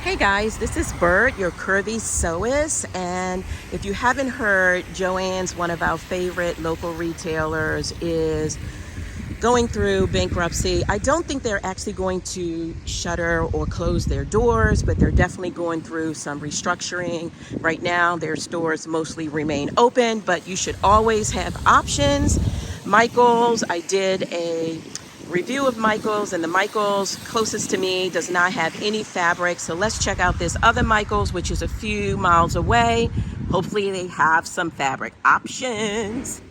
Hey guys, this is Byrd, your curvy sewist, and if you haven't heard, Joann's, one of our favorite local retailers, is going through bankruptcy. I don't think they're actually going to shutter or close their doors, but they're definitely going through some restructuring. Right now, their stores mostly remain open, but you should always have options. Michael's, I did a review of Michael's, and the Michael's closest to me does not have any fabric. So let's check out this other Michael's, which is a few miles away. Hopefully they have some fabric options.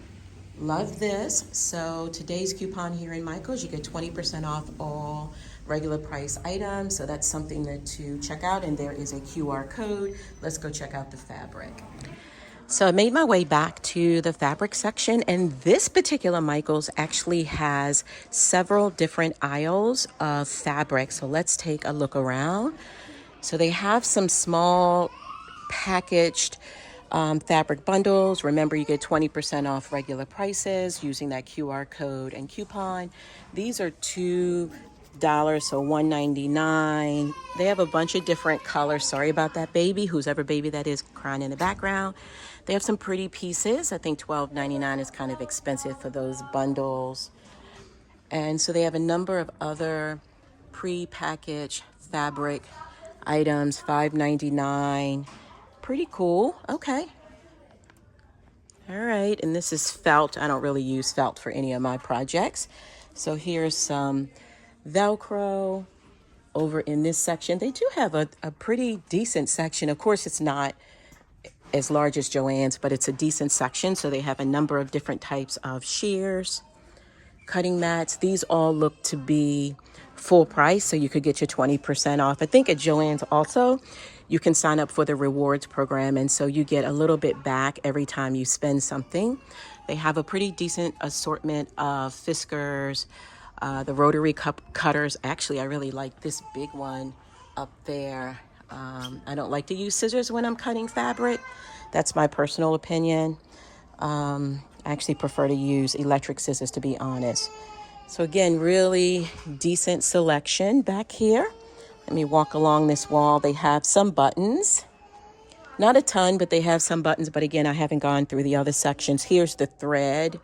Love this. So today's coupon here in Michael's, you get 20% off all regular price items. So that's something to check out. And there is a QR code. Let's go check out the fabric. So I made my way back to the fabric section, and this particular Michael's actually has several different aisles of fabric. So let's take a look around. So they have some small packaged fabric bundles. Remember, you get 20% off regular prices using that QR code and coupon. These are $2, so $1.99. They have a bunch of different colors. Sorry about that baby, whose ever baby that is crying in the background. They have some pretty pieces. I think $12.99 is kind of expensive for those bundles. And so they have a number of other pre-packaged fabric items, $5.99. Pretty cool. Okay. All right. And this is felt. I don't really use felt for any of my projects. So here's some Velcro over in this section. They do have a pretty decent section. Of course, it's not as large as Joann's, but it's a decent section. So they have a number of different types of shears, cutting mats. These all look to be full price, so you could get your 20% off. I think at Joann's also, you can sign up for the rewards program, and so you get a little bit back every time you spend something. They have a pretty decent assortment of Fiskars, the rotary cutters. Actually, I really like this big one up there. I don't like to use scissors when I'm cutting fabric. That's my personal opinion. I actually prefer to use electric scissors, to be honest. So again, really decent selection back here. Let me walk along this wall. They have some buttons. Not a ton, but they have some buttons. But again, I haven't gone through the other sections. Here's the thread.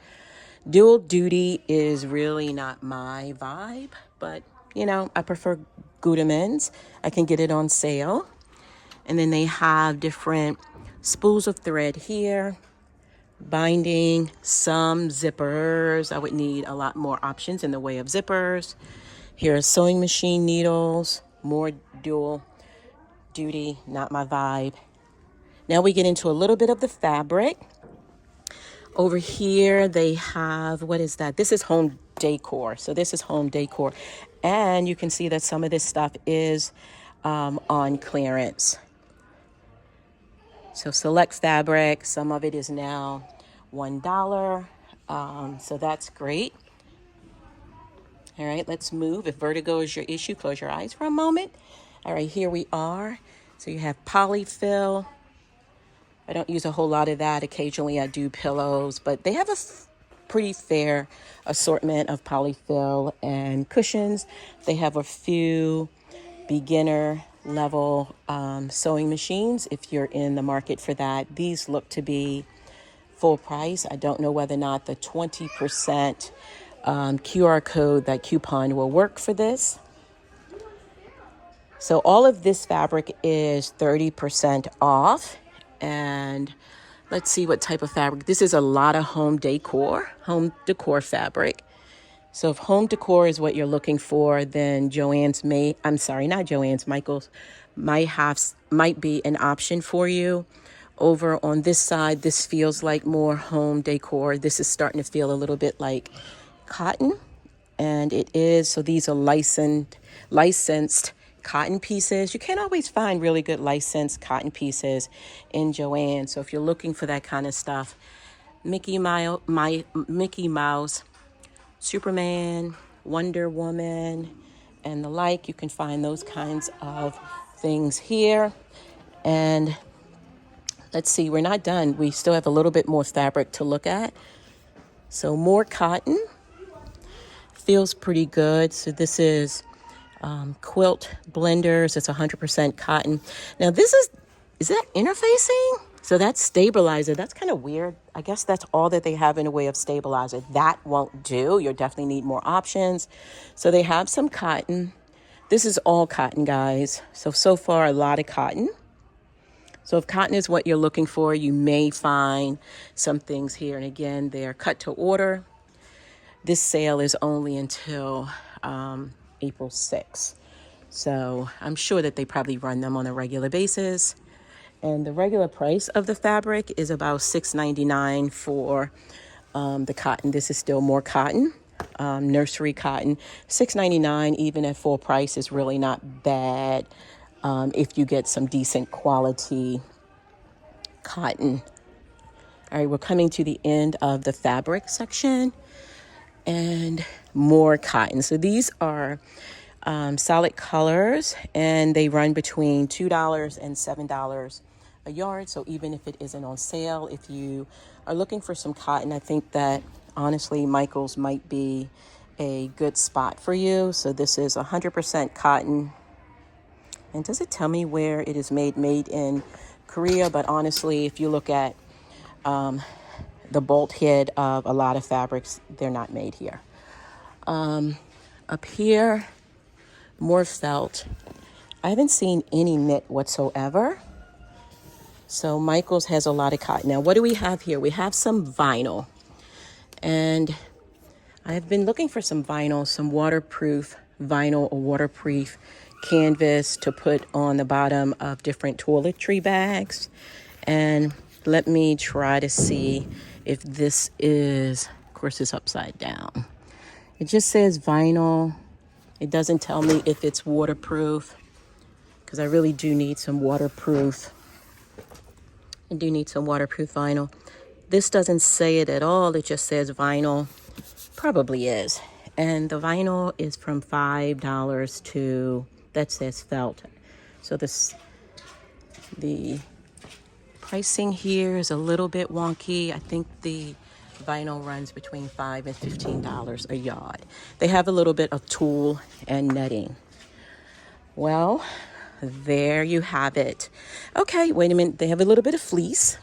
Dual duty is really not my vibe, but you know, I prefer Gudemann's. I can get it on sale. And then they have different spools of thread here, binding, some zippers. I would need a lot more options in the way of zippers. Here are sewing machine needles, more dual duty, not my vibe. Now we get into a little bit of the fabric. Over here they have, what is that? This is home decor. So this is home decor. And you can see that some of this stuff is on clearance. So select fabric, some of it is now $1. So that's great. All right, let's move. If vertigo is your issue, close your eyes for a moment. All right, here we are. So you have polyfill. I don't use a whole lot of that. Occasionally I do pillows, but they have a pretty fair assortment of polyfill and cushions. They have a few beginner level sewing machines if you're in the market for that. These look to be full price. I don't know whether or not the 20% QR code, that coupon, will work for this. So all of this fabric is 30% off. And let's see what type of fabric. This is a lot of home decor fabric. So if home decor is what you're looking for, then Michael's might be an option for you. Over on this side, this feels like more home decor. This is starting to feel a little bit like cotton, and it is. So these are licensed cotton pieces. You can't always find really good licensed cotton pieces in Joann. So if you're looking for that kind of stuff, Mickey Mouse, Superman, Wonder Woman, and the like, you can find those kinds of things here. And let's see, we're not done. We still have a little bit more fabric to look at. So more cotton. Feels pretty good. So this is quilt blenders. It's 100% cotton. Now is that interfacing? So that's stabilizer. That's kind of weird. I guess that's all that they have in a way of stabilizer. That won't do. You'll definitely need more options. So they have some cotton. This is all cotton, guys. So far, a lot of cotton. So if cotton is what you're looking for, you may find some things here. And again, they're cut to order. This sale is only until April 6th. So I'm sure that they probably run them on a regular basis. And the regular price of the fabric is about $6.99 for the cotton. This is still more cotton, nursery cotton. $6.99 even at full price is really not bad if you get some decent quality cotton. All right, we're coming to the end of the fabric section and more cotton. So these are solid colors, and they run between $2 and $7 a yard. So even if it isn't on sale, if you are looking for some cotton, I think that honestly Michael's might be a good spot for you. So this is 100% cotton. And does it tell me where it is made? Made in Korea. But honestly, if you look at the bolt head of a lot of fabrics, they're not made here. Up here, more felt. I haven't seen any knit whatsoever. So Michael's has a lot of cotton. Now, what do we have here? We have some vinyl. And I've been looking for some vinyl, some waterproof vinyl or waterproof canvas to put on the bottom of different toiletry bags. And let me try to see if this is, of course, it's upside down. It just says vinyl. It doesn't tell me if it's waterproof, because I really do need some waterproof. I do need some waterproof vinyl. This doesn't say it at all. It just says vinyl. Probably is. And the vinyl is from $5 to, that says felt. So the pricing here is a little bit wonky. I think the vinyl runs between $5 and $15 a yard. They have a little bit of tulle and netting. Well, there you have it. Okay, wait a minute. They have a little bit of fleece.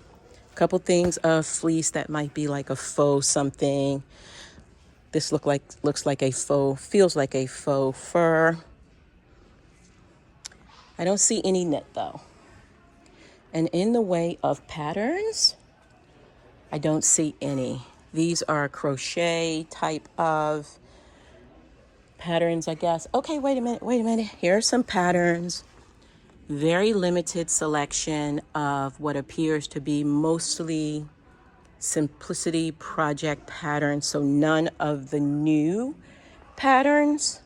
A couple things of fleece that might be like a faux something. This looks like a faux, feels like a faux fur. I don't see any knit though. And in the way of patterns, I don't see any. These are crochet type of patterns, I guess. Okay, wait a minute. Here are some patterns. Very limited selection of what appears to be mostly simplicity project patterns. So none of the new patterns.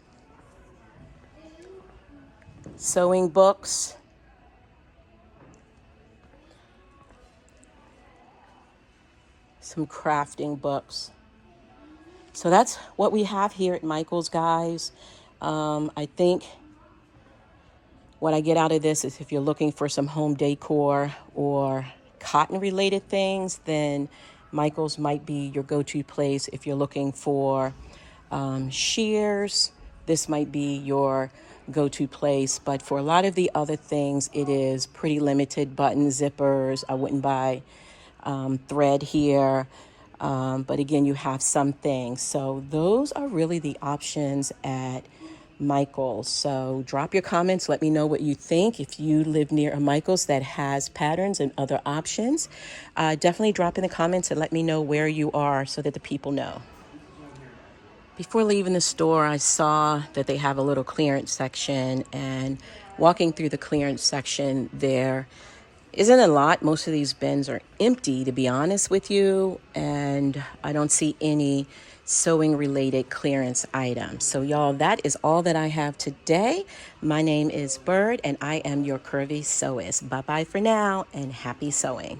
Sewing books. Some crafting books. So that's what we have here at Michael's, guys. I think what I get out of this is if you're looking for some home decor or cotton related things, then Michael's might be your go-to place. If you're looking for shears, this might be your go-to place. But for a lot of the other things, it is pretty limited. Buttons, zippers. I wouldn't buy thread here. But again, you have some things. So those are really the options at Michael's. So drop your comments. Let me know what you think. If you live near a Michael's that has patterns and other options, definitely drop in the comments and let me know where you are so that the people know. Before leaving the store, I saw that they have a little clearance section, and walking through the clearance section there isn't a lot. Most of these bins are empty, to be honest with you, and I don't see any sewing related clearance items. So y'all, that is all that I have today. My name is Byrd, and I am your curvy sewist. Bye bye for now, and happy sewing.